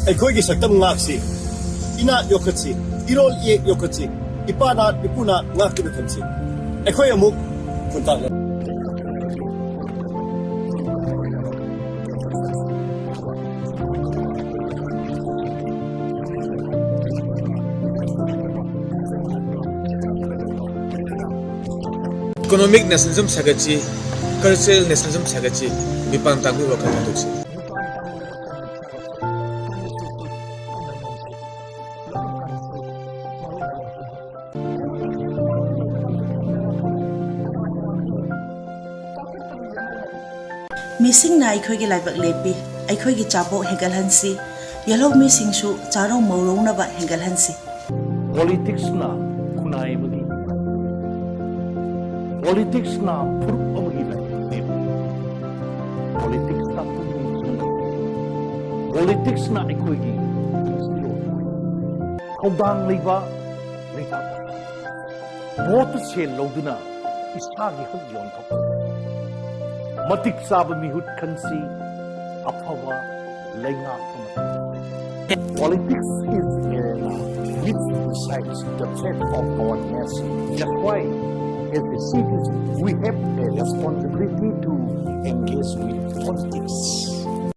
Eikhoigi Saktam Ngakshi, Eenat Yokhatshi, Eerol Eeyek Yokhatshi, Ipuna Ngaktuna Thamshi. Eikhoigi amuk kuntak. Economic nationalism sagachi, cultural nationalism sagachi, mipang tanggu wakal tuksi. Missing na Eikhoigi laibak lepi, Eikhoigi chapo hegalhansi, yellow missing shu charo morong na ba hegalhansi. Politics na kunai magi. Politics na pur amagi na. Politics na politics na Eikhoigi. Kaudang liba lita. Vote se loduna isagi huk yon thap. Matik saba mihut kansi apawa lenga kamata. Politics is which decides the fate of our nation. That's why, as a citizen, we have a responsibility to engage with politics.